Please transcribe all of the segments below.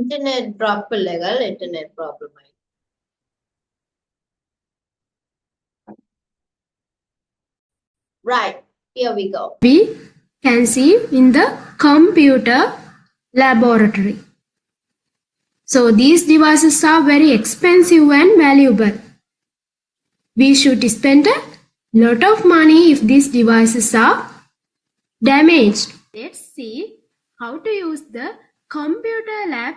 Internet drop illegal, internet problem. Right, here we go. We can see in the computer laboratory. So these devices are very expensive and valuable. We should spend a lot of money if these devices are damaged. Let's see how to use the computer lab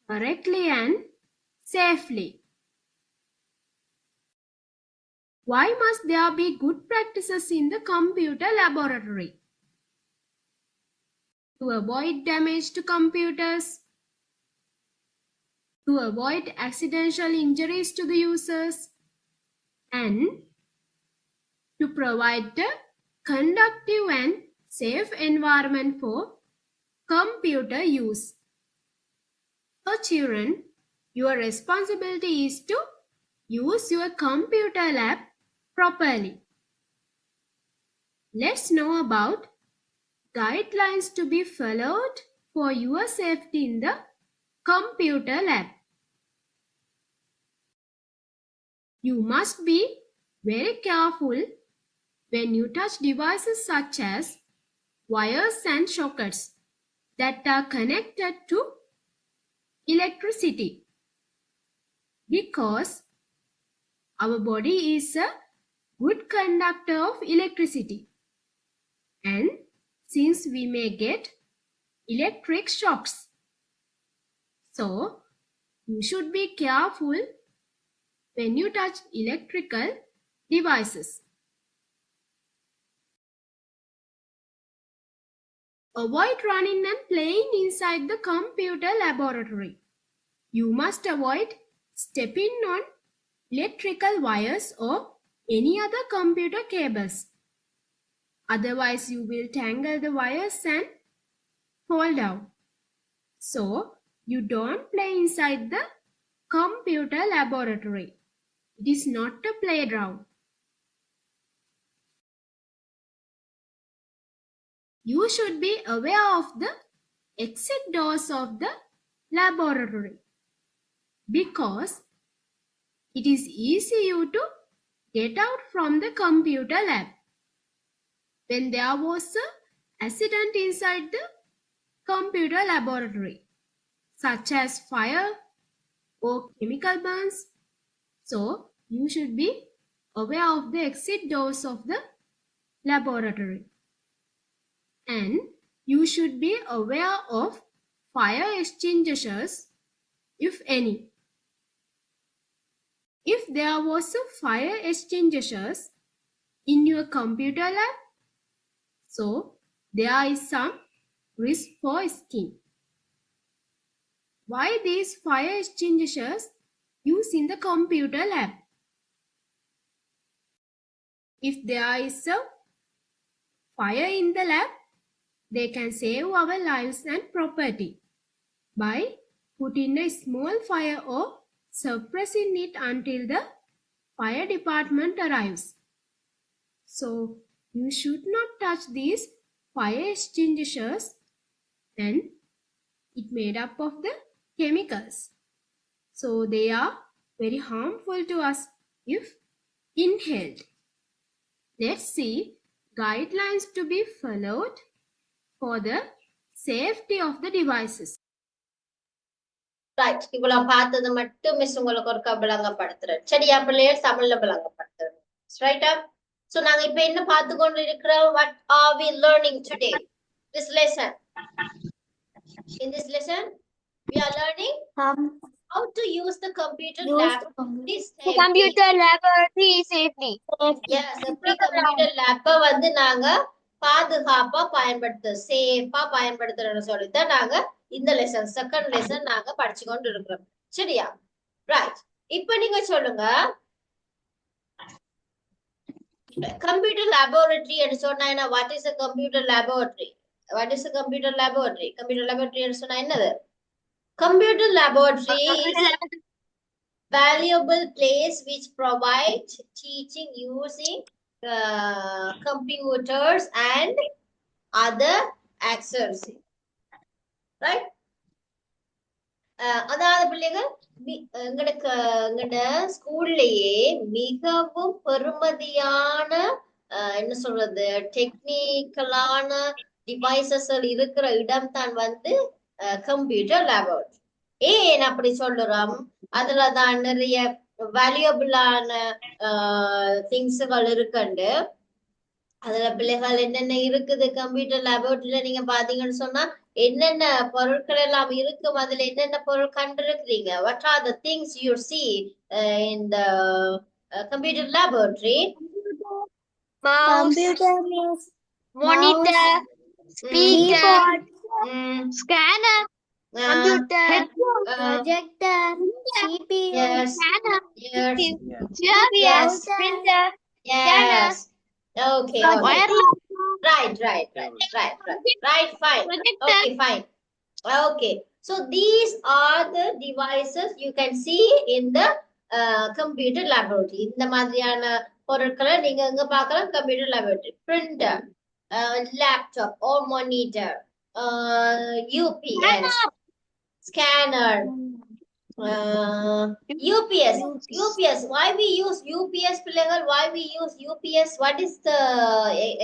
correctly and safely. Why must there be good practices in the computer laboratory? To avoid damage to computers, to avoid accidental injuries to the users, and to provide a conducive and safe environment for computer use. So children, your responsibility is to use your computer lab properly. Let's know about guidelines to be followed for your safety in the computer lab. You must be very careful when you touch devices such as wires and sockets that are connected to electricity, because our body is a good conductor of electricity, and since we may get electric shocks, so you should be careful when you touch electrical devices. Avoid running and playing inside the computer laboratory. You must avoid stepping on electrical wires or any other computer cables. Otherwise, you will tangle the wires and fall down. So, you don't play inside the computer laboratory. It is not a playground. You should be aware of the exit doors of the laboratory, because it is easy you to get out from the computer lab. When there was an accident inside the computer laboratory, such as fire or chemical burns, so you should be aware of the exit doors of the laboratory. And you should be aware of fire extinguishers, if any. If there was a fire extinguishers in your computer lab, so there is some risk for skin. Why these fire extinguishers used in the computer lab? If there is a fire in the lab, they can save our lives and property by putting a small fire or suppressing it until the fire department arrives. So you should not touch these fire extinguishers, and it made up of the chemicals. So they are very harmful to us if inhaled. Let's see guidelines to be followed for the safety of the devices. Right, இவ்வளவு பார்த்தது மட்டும் miss உங்களுக்கு ஒருக்கா விளங்கப்படுத்துறேன். சரியா பிள்ளையர் தமிழ்ல விளங்கப்படுத்துறேன். Right up. So நாங்க இப்ப என்ன பார்த்து கொண்டு இருக்கிறோம்? What are we learning today? This lesson. In this lesson, we are learning how to use the computer laboratory safely. Computer laboratory safely. Yes, எப்படி computer lab வந்து நாங்க பாதுகாப்பா பயன்படுத்த சேஃபா பயன்படுத்துறோம்னு சொல்லித்தான் நாங்க இந்த லெசன் செகண்ட் லெசன் நாங்க படிச்சு கொண்டு இருக்கிறோம். சரியா? ரைட். இப்ப நீங்க சொல்லுங்க, கம்ப்யூட்டர் லேபரேட்டரி என்று சொன்னா என்ன? What is a computer laboratory? What is a computer laboratory? Computer laboratory என்று சொன்னா என்னது? Computer laboratory is a valuable place which provides teaching using computers and other accessories. Right? அதாவது பிள்ளைகள் எங்கட ஸ்கூல்லயே மிகவும் பெருமதியான என்ன சொல்றது டெக்னிக்கலான டிவைசஸ் இருக்கிற இடம் தான் வந்து கம்ப்யூட்டர் லேபரேட்டரி. ஏன் அப்படி சொல்லுறோம்? அதுலதான் நிறைய வேல்யூபிளான திங்ஸ்கள் இருக்குண்டு. அதுல பிள்ளைகள் என்னென்ன இருக்குது கம்ப்யூட்டர் லேபரேட்டரியில நீங்க பாத்தீங்கன்னு சொன்னா என்னென்ன பொருட்கள் எல்லாம் இருக்கும், அதுல என்னென்ன பொருள் கண்டிருக்கிறீங்க? What are the things you see in the computer laboratory? Mouse, Computer means monitor, speaker, keyboard, scanner, Uh, computer, headphone, projector, CPU, yes, scanner, yes, yes, Router. printer, yes. Okay, okay. wireless, Right, fine. projector. Okay, fine. Okay, so these are the devices you can see in the computer laboratory. இந்த மாதிரியான பொருட்களை நீங்க எங்க பார்க்கலாம்? Computer laboratory. Printer, laptop or monitor, UPS, scanner, UPS. Why we use UPS, பிள்ளைகள்? Why we use UPS? What is the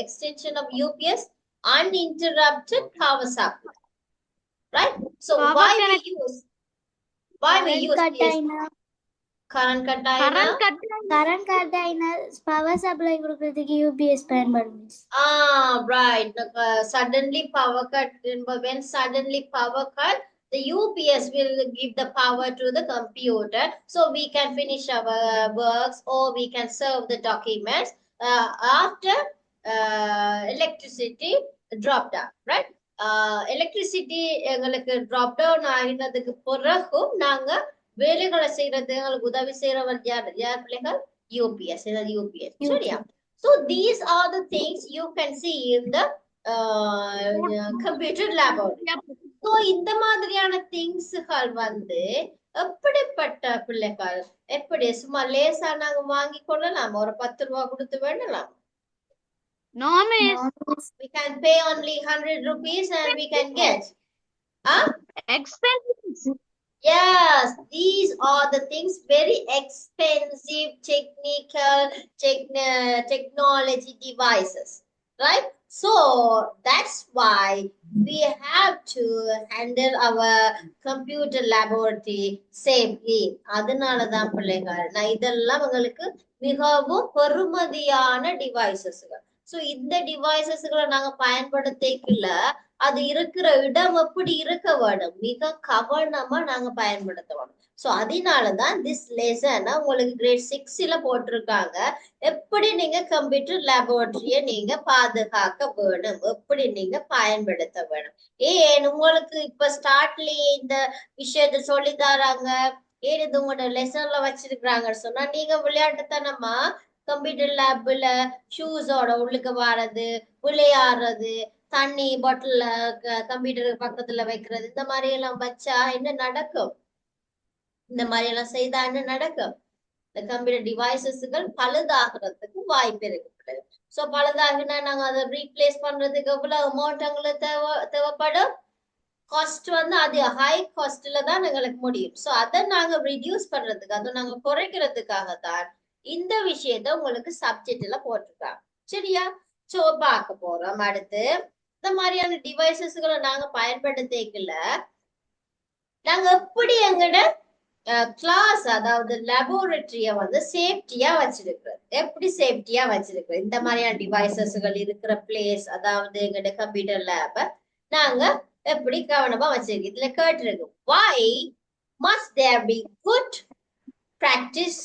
extension of UPS? Uninterrupted power supply. Right? So Power why connect- we use current this? container, Current container. current container, current container, power supply கொடுக்கிறதுக்கு UPS பயன்படும். Right. Suddenly power cut. When suddenly power cut, the UPS will give the power to the computer, so we can finish our works or we can serve the documents after electricity dropped down. Right? Electricity எங்களுக்கு drop down ஆகினதுக்கு பிறகும் நாங்க வேலைகளை செய்யறது எங்களுக்கு உதவி செய்யறவர் யார் பிள்ளைகள்? UPS. UPS. சரியா? So these are the things you can see in the computer laboratory. So இந்த மாதிரியான திங்ஸ்கள் வந்து எப்படிப்பட்ட பிள்ளைகள் எப்படி சும்மா லேசா நாங்க வாங்கி கொள்ளலாம்? ஒரு 10 ரூபாய் கொடுத்து வேண்டலாம்? no miss, We can pay only 100 rupees and we can get. expensive, Yes, these are the things, very expensive technology devices, right? So that's why we have to handle our computer laboratory safely. அதனாலதான் பிள்ளைகள் நான் இதெல்லாம் உங்களுக்கு மிகவும் பெருமதியான டிவைசஸ்கள். So இந்த டிவைசஸ்களை நாங்க பயன்படுத்திக்கல, அது இருக்கிற இடம் எப்படி இருக்க வேணும், மிக கவனமா நாங்க பயன்படுத்த வேணும். ஸோ அதனாலதான் திஸ் லெசன் உங்களுக்கு கிரேட் 6ல போட்டிருக்காங்க. எப்படி நீங்க கம்ப்யூட்டர் லேபரேட்டரிய நீங்க பாதுகாக்க வேணும், எப்படி நீங்க பயன்படுத்த வேணும். ஏன் உங்களுக்கு இப்ப ஸ்டார்ட்லயே இந்த விஷயத்த சொல்லி தராங்க, ஏன் இது உங்களோட லெசன்ல வச்சிருக்கிறாங்கன்னு சொன்னா நீங்க விளையாட்டுத்தனமா கம்ப்யூட்டர் லேப்ல ஷூஸோட உள்ளுக்கு வர்றது, விளையாடுறது, தண்ணி பாட்டில் கம்ப்யூட்டருக்கு பக்கத்துல வைக்கிறது, இந்த மாதிரி எல்லாம் வச்சா என்ன நடக்கும்? இந்த மாதிரி எல்லாம் செய்தா என்ன நடக்கும்? இந்த கம்ப்யூட்டர் டிவைசஸ்கள் பழுதாகிறதுக்கு வாய்ப்பு இருக்கு. சோ பழுதாகினா நாங்க அதை ரீப்ளேஸ் பண்றதுக்கு எவ்வளவு அமௌண்ட் எங்களுக்கு தேவைப்படும்? காஸ்ட் வந்து அது ஹை காஸ்ட்ல தான் எங்களுக்கு முடியும். சோ அதை நாங்க ரிடியூஸ் பண்றதுக்கு, அதை நாங்க குறைக்கிறதுக்காக தான் இந்த விஷயத்த உங்களுக்கு சப்ஜெக்ட்ல போட்டிருக்காங்க. சரியா? சோ பார்க்க போறோம் அடுத்து. இந்த மாதிரியான டிவைசஸ்களை நாங்க பயன்படுத்திக்கல, நாங்க எப்படி எங்கட கிளாஸ் அதாவது லேபரேட்டரிய வந்து சேஃப்டியா வச்சிருக்கிறது, எப்படி சேஃப்டியா வச்சிருக்கிறோம்? இந்த மாதிரியான டிவைசஸ்கள் இருக்கிற பிளேஸ் அதாவது எங்கட கம்ப்யூட்டர் லேப நாங்க எப்படி கவனமா வச்சிருக்கோம்? இதுல கேட்டிருக்கு, why must there be good practice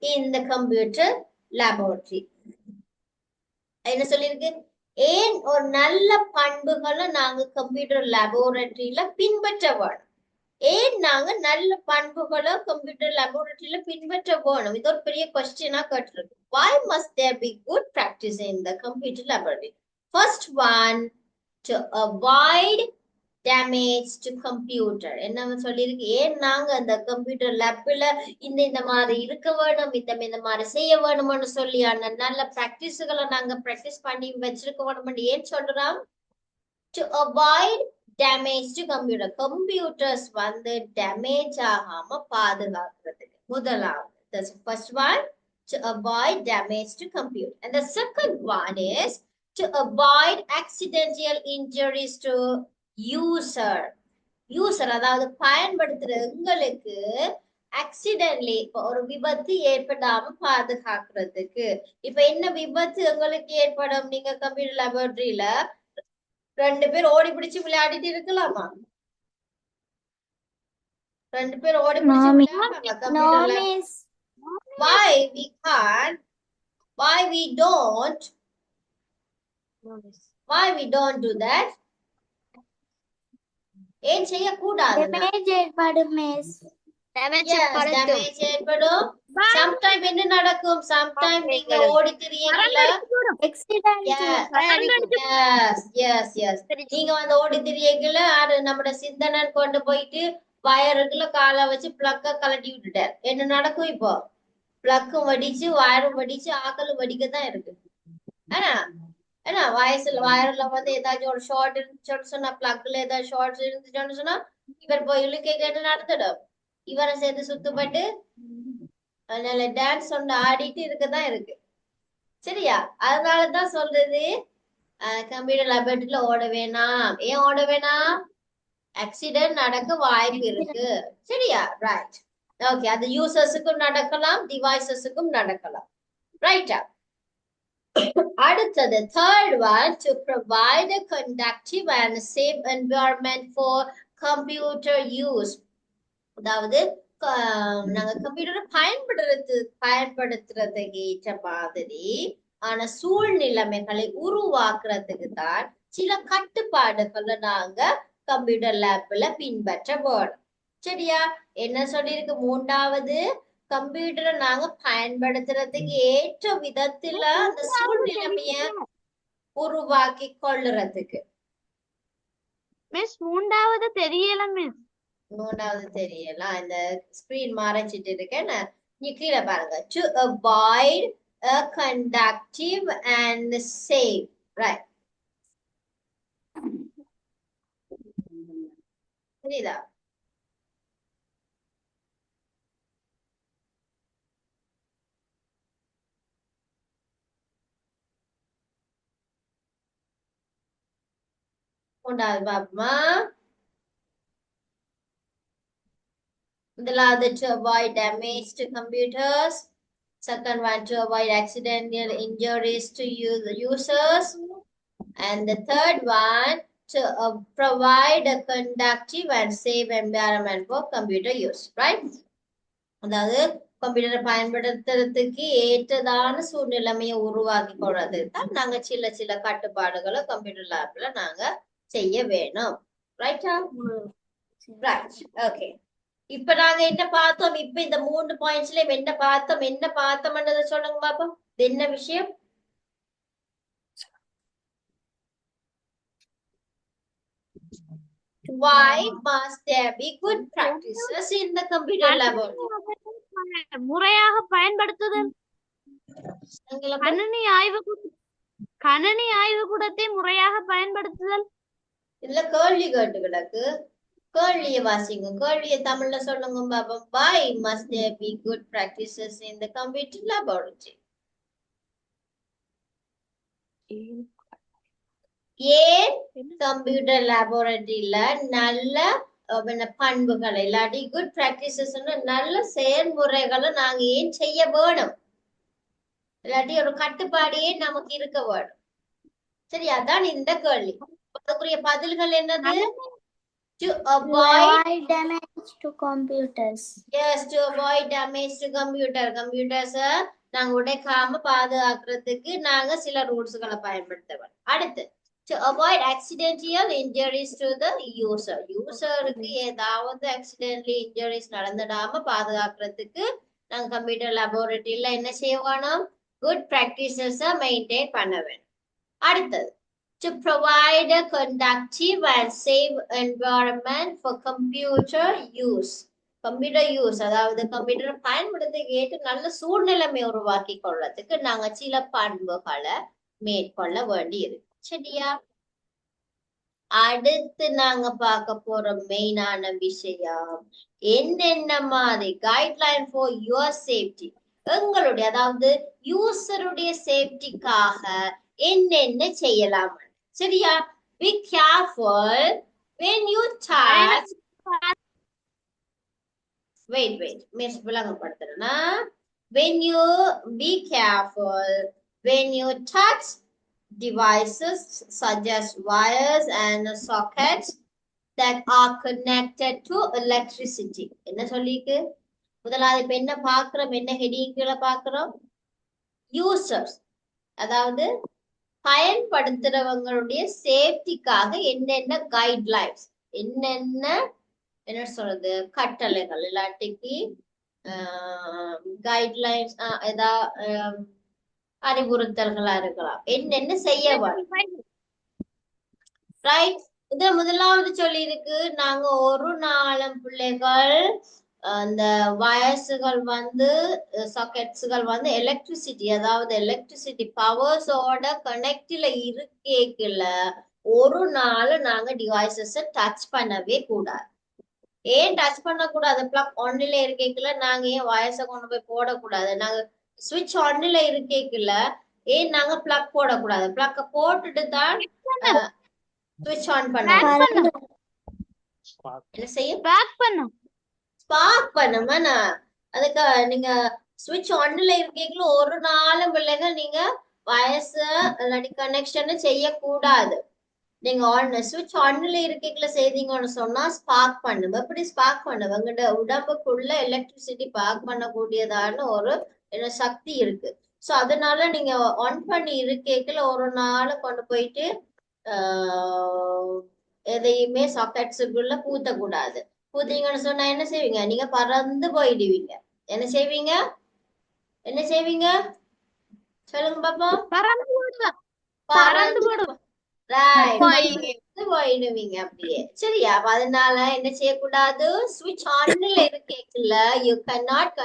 in the computer laboratory? என்ன சொல்லிருக்கு? ஏன் ஒரு நல்ல பண்புகளை நாங்க கம்ப்யூட்டர் லேபரேட்டரியில பின்பற்ற வேணும்? ஏன் நாங்க நல்ல பண்புகளை கம்ப்யூட்டர் லேபரேட்டரியில பின்பற்ற வேணும்? இது ஒரு பெரிய கொஸ்டினா கேட்டிருக்கு. Why must there be good practice in the computer laboratory? First one, to avoid damage to computer. என்ன சொல்லிருக்கு? ஏன் நாங்க அந்த கம்ப்யூட்டர் லேப்ல இந்த மாதிரி இருக்க வேணும், இந்த மாதிரி செய்ய வேணும்னு சொல்லி நல்ல பிராக்டிஸ்களை நாங்க பிராக்டிஸ் பண்ணி வச்சிருக்க வேணும். ஏன் சொல்றோம்? To avoid damaged computer. Computers வந்து damage ஆகாம பாதுகாக்கிறதுக்கு முதலாவது. That's the first one, to avoid damage to computer. And the second one is to avoid accidental injuries to user. User அதாவது பயன்படுத்துற எங்களுக்கு accidentally இப்ப ஒரு விபத்து ஏற்படாம பாதுகாக்கிறதுக்கு. இப்ப என்ன விபத்து உங்களுக்கு ஏற்படும்? நீங்க கம்ப்யூட்டர் லேபரட்டரியில 2 பேர் ஓடி பிடிச்சு விளையாடிட்டு இருக்கலாமா? 2 பேர் ஓடி பிடிச்சு No, விளையாடுறாங்க No, கம்ப்யூட்டர்ல. miss. Why we can't? Why we don't? Why we don't do that? ஏன் செய்யக்கூடாது? Damage ஏற்படும் miss. Yes, damage ஏற்படும். Sometime என்ன நடக்கும்? Sometime நீங்க ஓடி திரியல. Accident. Yes. நீங்க வந்து ஓடி திரியல நம்மட சிந்தனன் கொண்டு போயிட்டு வயருக்குள்ள காலை வச்சு பிளக்க கலட்டி விட்டுட்டார். என்ன நடக்கும் இப்போ? பிளக்கும் வடிச்சு வயரும் வடிச்சு ஆக்களும் வடிக்கத்தான் இருக்கு. ஏன்னா வயர்ல வந்து ஏதாச்சும் ஒரு ஷார்ட் இருந்துச்சுன்னு சொன்னா, பிளக்ல ஏதாவது ஷார்ட்ஸ் இருந்துச்சுன்னு சொன்னா இவர் போய் இழுக்க கேட்டு நடத்திடும். இவரை சேர்த்து சுத்துப்பட்டு அதனால டான்ஸ் ஒன்று ஆடிட்டு இருக்கதான் இருக்கு. சரியா? அதனாலதான் சொல்றது கம்ப்யூட்டர் லேபரட்டரியில ஓட வேணாம். ஏன் ஓட வேணாம்? ஆக்சிடென்ட் நடக்க வாய்ப்பு இருக்கு. சரியா? ரைட். ஓகே, அது யூசர்ஸுக்கும் நடக்கலாம், டிவைசஸுக்கும் நடக்கலாம். ரைட்டா? அடுத்தது third one, to provide a conducive and safe environment for computer use. அதாவது நாங்க கம்ப்யூட்டரை பயன்படுத்துறதுக்கு ஏற்ற மாதிரி ஆன சூழ்நிலைமைகளை உருவாக்குறதுக்கு தான் சில கட்டுப்பாடுகளை நாங்க கம்ப்யூட்டர் லேப்ல பின்பற்ற வேணும். சரியா? என்ன சொல்லிருக்கு? 3வது, கம்ப்யூட்டரை நாங்க பயன்படுத்துறதுக்கு ஏற்ற விதத்துல அந்த சூழ்நிலைமைய உருவாக்கி கொள்ளுறதுக்கு. மிஸ் 3வது தெரியல மிஸ். 3வது தெரியல, இந்த ஸ்கிரீன் மறைச்சிட்டு இருக்கேன். நீ கீழே பாருங்க. To avoid a conductive and safe. Right. புரியுதா? மூன்றாவது பாப்போமா? முதலாவது to avoid damage to computers. Second one, to avoid accidental injuries to users. And the third one, to provide a conducive and safe environment for computer use. Right? அதாவது கம்ப்யூட்டரை பயன்படுத்துறதுக்கு ஏற்றதான சூழ்நிலைமையை உருவாக்கி கொள்றது தான் நாங்க சில கட்டுப்பாடுகளை கம்ப்யூட்டர் லேப்ல நாங்க செய்ய வேணும். ரைட்டா? ரைட். ஓகே, இப்ப நாங்க என்ன பார்த்தோம்? இப்ப இந்த 3 பாயிண்ட்ஸ்ல என்ன பார்த்தோம்ன்றத சொல்லுங்க பாப்போம். என்ன விஷயம்? Why must there be good practices in the computer laboratory? முறையாக பயன்படுத்துதல். கணனி ஆய்வுக்கூடத்தை முறையாக பயன்படுத்துதல். இதுல கேள்வி கேட்டு கிடக்கு. கேள்வியை வாசிங்க. கேள்வியை தமிழ்ல சொல்லுங்க பாப்போம். Why must there be good practices in the computer laboratory? ஏன் கம்ப்யூட்டர் லேபரட்டரியில நல்ல பண்புகளை இல்லாட்டி குட் பிராக்டிசஸ் நல்ல செயல்முறைகளை நாங்க ஏன் செய்ய வேணும்? இல்லாட்டி ஒரு கட்டுப்பாடையே நமக்கு இருக்க வேணும். சரி, அதான் இந்த கேள்வி. அதுக்குரிய பதில்கள் என்னது? To avoid damage to computers. Yes, to avoid damage to computers நாங்க உடைக்காம பாதுகாக்கிறதுக்கு நாங்க சில ரூல்ஸ்களை பயன்படுத்தணும். அடுத்து, to avoid accidental injuries to the user. யூசருக்கு ஏதாவது accidentally injuries நடந்துடாம பாதுகாக்கிறதுக்கு நாங்க கம்ப்யூட்டர் லேபரட்டரியில என்ன செய்யணும்? குட் பிராக்டிசஸ் மெயின்டைன் பண்ண வேணும். அடுத்தது, to provide a conducive and safe environment for computer use. Computer use அதாவது கம்ப்யூட்டரை பயன்படுத்த ஏற்று நல்ல சூழ்நிலைமை உருவாக்கி கொள்றதுக்கு நாங்க சில பண்புகளை மேற்கொள்ள வேண்டி இருக்கு. சரியா? அடுத்து நாங்க பார்க்க போற மெயினான விஷயம் என்னென்ன மாதிரி கைட்லைன் ஃபார் யுவர் சேஃப்டி, எங்களுடைய அதாவது யூசருடைய சேஃப்டிக்காக என்னென்ன செய்யலாம். சரியா? Be careful when you touch. Wait, miss விளங்கப்படுத்துறேன்னா, when you be careful when you touch devices such as wires and sockets that are connected to electricity. என்ன சொல்லிருக்கு? முதலாவது இப்ப என்ன பாக்குறோம், என்ன ஹெடிங்ல பாக்குறோம்? யூசர்ஸ் அதாவது பயன்படுத்துறவங்களுடைய சேஃப்டிக்காக என்னென்ன கைட்லைன்ஸ், என்னென்ன என்ன சொல்றது கட்டளைகள் இல்லாட்டிக்கு கைட்லைன்ஸ் அறிவுறுத்தல்களா இருக்கலாம், என்னென்ன செய்ய வரும். ரைட்? இத முதலாவது சொல்லி இருக்கு, நாங்க ஒரு நாளும் பிள்ளைகள் அந்த வயர்ஸுகள் வந்து சாக்கெட்ஸுகள் வந்து எலக்ட்ரிசிட்டி அதாவது எலக்ட்ரிசிட்டி பவர்ஸோட கனெக்ட்ல இருக்கேக்குல ஒரு நாள் நாங்க டிவைசஸ டச் பண்ணவே கூடாது. ஏன் டச் பண்ணக்கூடாது? பிளக் ஒன்னில இருக்கேக்குல நாங்க ஏன் வயர்ஸை கொண்டு போய் போடக்கூடாது? நாங்க சுவிட்ச் ஒன்னில இருக்கேக்குல ஏன் நாங்க பிளக் போடக்கூடாது? பிளக்க போட்டுட்டு தான் சுவிட்ச் ஆன் பண்ணணும். என்ன செய்யும்? ஸ்பார்க் பண்ணுமா? அதுக்கு நீங்க சுவிட்ச் ஒன்ல இருக்கீங்களோ ஒரு நாளும் பிள்ளைகள் நீங்க வயசு இல்லாட்டி கனெக்ஷன் செய்யக்கூடாது. நீங்க சுவிட்ச் ஒன்ல இருக்கீங்கள செய்தீங்கன்னு சொன்னா ஸ்பார்க் பண்ணும். எப்படி ஸ்பார்க் பண்ணும்? உங்கள்ட உடம்புக்குள்ள எலக்ட்ரிசிட்டி ஸ்பார்க் பண்ணக்கூடியதான ஒரு சக்தி இருக்கு. சோ அதனால நீங்க ஆன் பண்ணி இருக்கீங்கள ஒரு நாள் கொண்டு போயிட்டு எதையுமே சாக்கெட்ஸுக்குள்ள பூத்தக்கூடாது. பூத்தீங்கன்னு சொன்னா என்ன செய்வீங்க? நீங்க பறந்து போயிடுவீங்க. என்ன செய்வீங்க? என்ன செய்வீங்க சொல்லுங்க பாப்போம். பறந்து போயிடுவீங்க அப்படியே. சரியா? அதனால என்ன செய்யக்கூடாது? சுவிட்ச் ஆன்ல இருக்கேக்குல you can not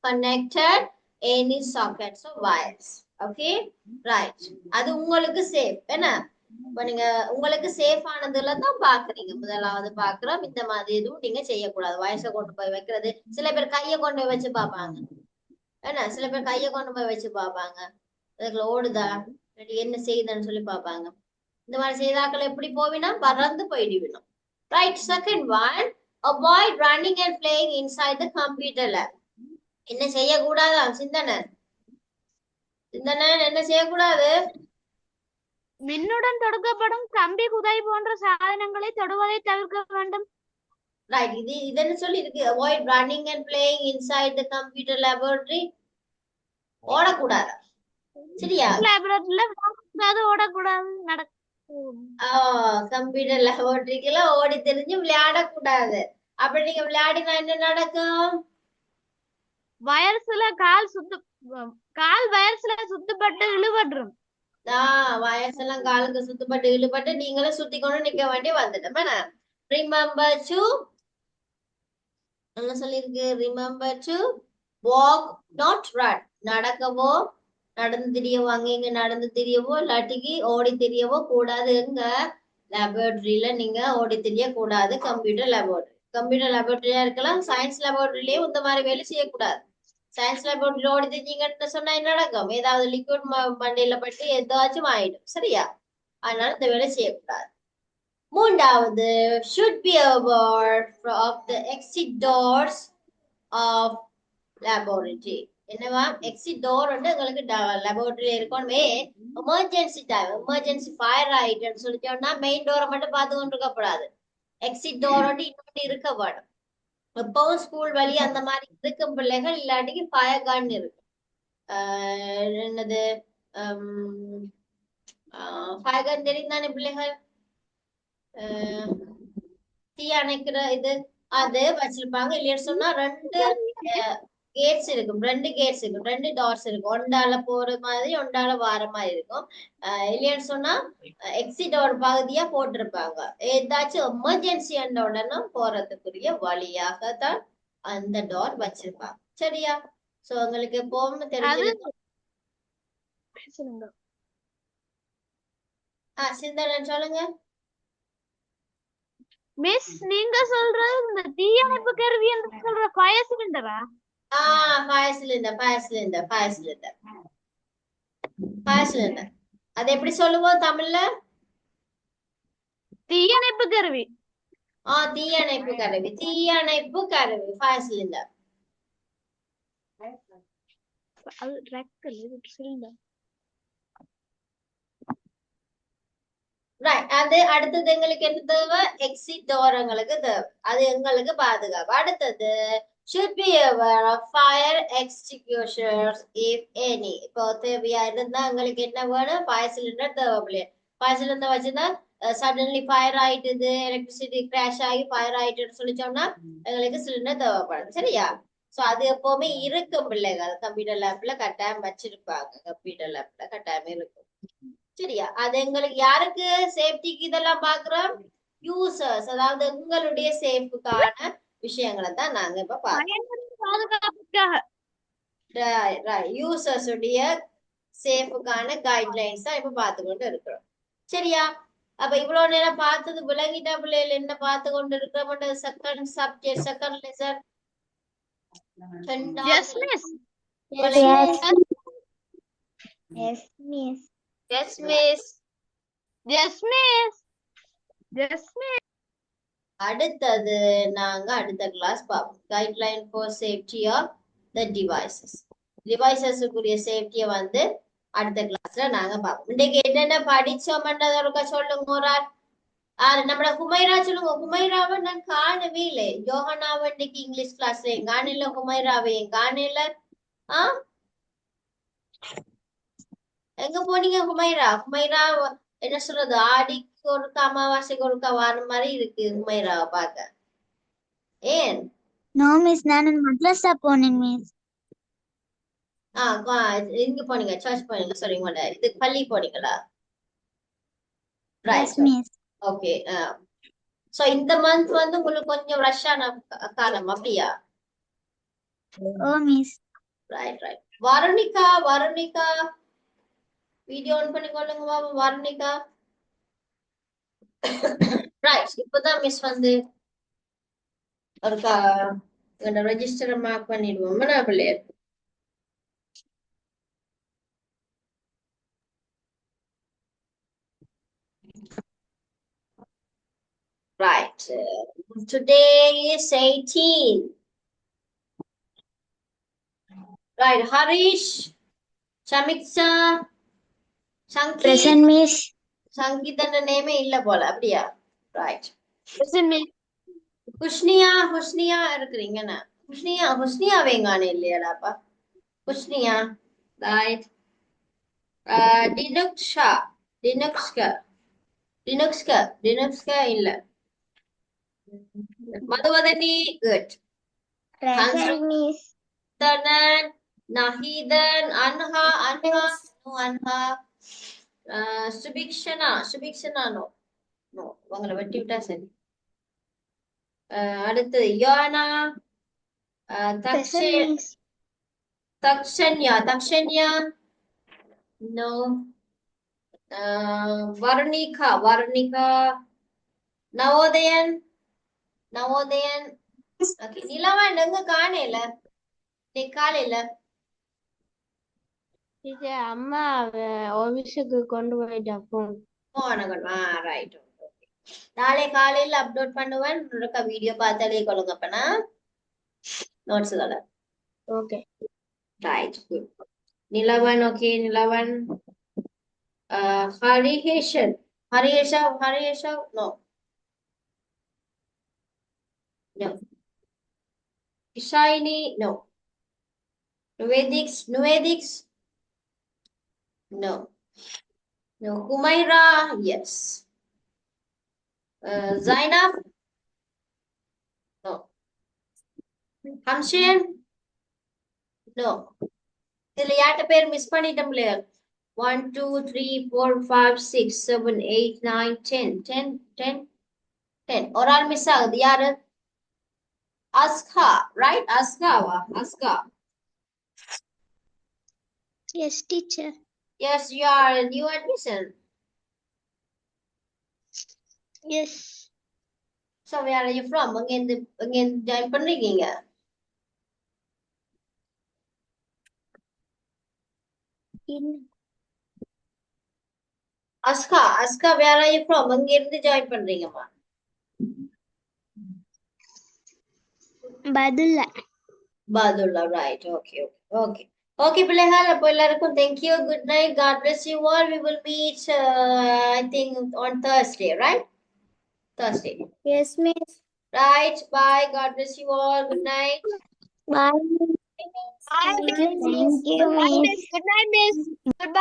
connected any sockets or wires. Okay right? அது உங்களுக்கு சேஃப். என்ன இப்ப நீங்க உங்களுக்கு சேஃப் ஆனதுல தான் பாக்குறீங்க. முதலாவது பாக்குறோம் இந்த மாதிரி எதுவும் நீங்க செய்யக்கூடாது. வயசை கொண்டு போய் வைக்கிறது, சில பேர் கைய கொண்டு போய் வச்சு பாப்பாங்க. ஏன்னா சில பேர் கைய கொண்டு போய் வச்சு பாப்பாங்க, அதுக்குள்ள ஓடுதா என்ன செய்யுதுன்னு சொல்லி பாப்பாங்க. இந்த மாதிரி செய்தாக்கள் எப்படி போவினா பறந்து போயிடுவிடும். Right? Second one, avoid running and playing inside the computer lab. என்ன செய்யக்கூடாதா? சிந்தனன் என்ன செய்யக்கூடாது? மின்னுடன் தொடுக்கப்படும் கம்பி குதை போன்ற சாதனங்களை தொடுவதை தவிர்க்க வேண்டும். ரைட்? இது என்ன சொல்லி இருக்கு? Avoid running and playing inside the computer laboratory. ஓடக்கூடாது. சரியா? லேபரட்டரியில ஓடக்கூடாது, கம்ப்யூட்டர் லேபரட்டரிக்குள்ள ஓடி தெரிஞ்சு விளையாடக்கூடாது. அப்படி நீங்க விளையாடினா என்ன நடக்கும்? வயர்ஸ்ல கால் வயர்ஸ்ல சுத்தப்பட்டு இழுபட்டுரும். வயர்ஸ் எல்லாம் காலுக்கு சுத்தப்பட்டு இழுபட்டு நீங்களும் சுத்தி கொண்டு நிக்க வேண்டி வந்துட்டோம். ரிமெம்பர் டு என்ன சொல்லிருக்கு? Remember to walk not run. நடக்கவோ நடந்து தெரியவோ அங்க இங்க நடந்து தெரியவோ இல்லாட்டிக்கு ஓடி தெரியவோ கூடாது. எங்க லேபரட்டரியில நீங்க ஓடி தெரிய கூடாது. கம்ப்யூட்டர் லேபரட்டரியா இருக்கலாம், சயின்ஸ் லேபரட்டரியிலேயே இந்த மாதிரி வேலை செய்யக்கூடாது. சயின்ஸ் லேபரட்டரியில ஓடி தெரிஞ்சீங்கன்னு சொன்னா என்ன நடக்கும்? ஏதாவது லிக்விட் மண்டையில பட்டு ஏதாச்சும் ஆயிடும். சரியா? அதனால இந்த வேலை செய்யக்கூடாது. மூன்றாவது, should be aware of the exit doors of laboratory. என்னவா? எக்ஸிட் டோர் வந்து உங்களுக்கு லேபரட்டரியில இருக்கணுமே. எமர்ஜென்சி டைம், எமர்ஜென்சி ஃபயர் ஆயிட்டுன்னு சொல்லிட்டோம்னா மெயின் டோரை மட்டும் பார்த்து கொண்டு இருக்கக்கூடாது. எக்ஸிட் டோர் வந்து இன்னொன்று இருக்க வேணும். எப்பவும் ஸ்கூல் வழி அந்த மாதிரி இருக்கும் பிள்ளைகள் இல்லாட்டிக்கு ஃபயர் கன் இருக்கு. என்னது ஃபயர் கன் தெரியும் தானே பிள்ளைகள்? தீ அணைக்கிற இது அது வச்சிருப்பாங்க. இல்லையா சொன்னா ரெண்டு கேட்ஸ் இருக்கும், ரெண்டு டார்ஸ் இருக்கும். ஒண்டால போற மாதிரி ஒண்டால வார மாதிரி இருக்கும். இல்லையான்னு சொன்னா எக்ஸிட் ஒரு பகுதியா போட்டிருப்பாங்க. ஏதாச்சும் எமர்ஜென்சி அந்த உடனே போறதுக்குரிய வழியாக தான் அந்த டோர் வச்சிருப்பாங்க. சரியா? சோ உங்களுக்கு எப்பவும் தெரிஞ்சு சிந்தனை சொல்லுங்க. மிஸ் நீங்க சொல்றது இந்த தீயணைப்பு கருவி என்று சொல்ற fire சிலிண்டரா? fire cylinder, fire cylinder, fire cylinder, fire cylinder. அது எப்படி சொல்லுவோம் தமிழ்ல? தீயணைப்பு கருவி. தீயணைப்பு கருவி, தீயணைப்பு கருவி, fire cylinder. அது ரெக்கல் சிலிண்டர். ரைட். அது அடுத்தது எங்களுக்கு என்ன தேவை? எக்ஸிட் டோர் எங்களுக்கு தேவை. அது எங்களுக்கு பாதுகாப்பு. அடுத்தது should be aware of fire extinguishers if any. இப்போ தேவையா இருந்தா எங்களுக்கு என்ன வேணும்? ஃபயர் சிலிண்டர் தேவைப்படல. ஃபயர் சிலிண்டர் வச்சுதான் சடன்லி ஃபயர் ஆயிட்டுது, எலக்ட்ரிசிட்டி கிராஷ் ஆகி ஃபயர் ஆயிட்டுன்னு சொல்லி சொன்னா எங்களுக்கு சிலிண்டர் தேவைப்படும். சரியா? சோ அது எப்பவுமே இருக்கும் பிள்ளைகள். கம்ப்யூட்டர் லேப்ல கட்டாயம் வச்சிருப்பாங்க. கம்ப்யூட்டர் லேப்ல கட்டாயம் இருக்கும். சரியா? அது எங்களுக்கு யாருக்கு சேஃப்டிக்கு இதெல்லாம் பாக்குறோம்? யூசர்ஸ், அதாவது உங்களுடைய சேஃப்டுக்கான விஷயங்களை தான் நாங்க இப்ப பாக்குறோம். பாதுகாப்புக்காக. யூசர்ஸ் உடைய சேஃப்டுக்கான கைட்லைன்ஸ் தான் இப்ப பார்த்துக்கொண்டு இருக்கிறோம். சரியா? அப்ப இவ்வளவு நேரம் பார்த்தது விளங்கிட்டா பிள்ளைகள்? என்ன பார்த்து கொண்டு இருக்கிறோம்? Second subject, second lesson. Yes, miss. Yes, miss. Yes, miss. Yes, miss. Yes, miss. அடுத்தது நாங்க அடுத்த கிளாஸ் பார்ப்போம். Guideline for safety of the devices. டிவைசஸுக்குரிய சேஃப்டியை வந்து அடுத்த கிளாஸ்ல நாங்க பார்ப்போம். இன்னைக்கு என்னென்ன படிச்சோம்ன்றத ஒருக்கா சொல்லுங்க ஒரு ஆள். நம்மள ஹுமைரா சொல்லுங்க. ஹுமைராவை நான் காணவே இல்லை. யோகனாவை இன்னைக்கு இங்கிலீஷ் கிளாஸ்ல என் காணல, ஹுமைராவை என் காணல. எங்க போனீங்க ஹுமைரா? ஹுமைரா என்ன சொல்றது, ஆடிக்கு ஒருக்கா அமாவாசைக்கு ஒருக்கா வர மாதிரி இருக்கு ஹுமைராவை பார்க்க. ஏன்? No, miss. நான் மദ്രസா போனேன், miss. எங்க போனீங்க? சர்ச் போனீங்க சொல்றீங்க. இது பள்ளி போனீங்களா? Yes, miss. ஓகே. சோ இந்த மந்த் வந்து உங்களுக்கு கொஞ்சம் ரஷ்ஷான காலம் அப்படியா? Oh, miss. Right. Varunika, Varunika video on பண்ணி கொள்ளுங்க பாபா. வருணிகா. ரைட். இப்பதான் மிஸ் வந்து ஒரு ரெஜிஸ்டரை மார்க் பண்ணிடுவோம் பிள்ளையர். Right. Today is 18. Right. Harish, Shamiksa, Shankit. Present, miss. சங்கீதன்ற நேமே இல்ல போல அப்படியா? ரைட். Present, miss. ஹுஸ்னியா இருக்கிறீங்கண்ணா. ஹுஸ்னியா வேங்கானே இல்லையாடாப்பா? ஹுஸ்னியா. ரைட். டினுக்ஸ்கா இல்ல. Madhuvathani, good. Present, miss. Thanan, Nahithan, Anha, Anha. Subikshana no. உங்களை வெட்டி விட்டா சரி. அடுத்து Yona, Present, miss. Dakshanya no. Varnika, Navodayan. Okay. Nilavan எங்க காணையில இன்னைக்கு காலையில? அம்மா ஆபீஸுக்கு கொண்டு போயிட்டா போன். ரைட். நாளை காலையில அப்லோட் பண்ணுவேன். வீடியோ பார்த்தாலே கொள்ளுங்க. அப்பனா நோட்ஸ் தானே. Okay. Right, good. Nilavan. Okay. Nilavan. Harihesha no. Ishayini, no. Nuvedics, no. Humaira, yes. Zainab, no. Hamshin, no. இதுல யார்ட்ட பேர் மிஸ் பண்ணிட்டோம் இல்லையா? 1 2 3 4 5 6 7 8 9 10. ஒரு ஆள் மிஸ் ஆகுது. யாரு? Aska, right? Aska. Yes, teacher. Yes, you are a new admission. Yes. So Aska, where are you from? Again, join பண்றீங்க. Aska, where are you from? அங்க இருந்து join பண்றீங்கம்மா. Badulla, right. Okay. Okay, பிள்ளைகள் அப்போ எல்லாருக்கும் thank you. Good night. God bless you all. We will meet, I think, on Thursday, right? Thursday. Yes, miss. Right. Bye. God bless you all. Good night. Bye. Bye, Thank you, Good night, miss. Goodbye.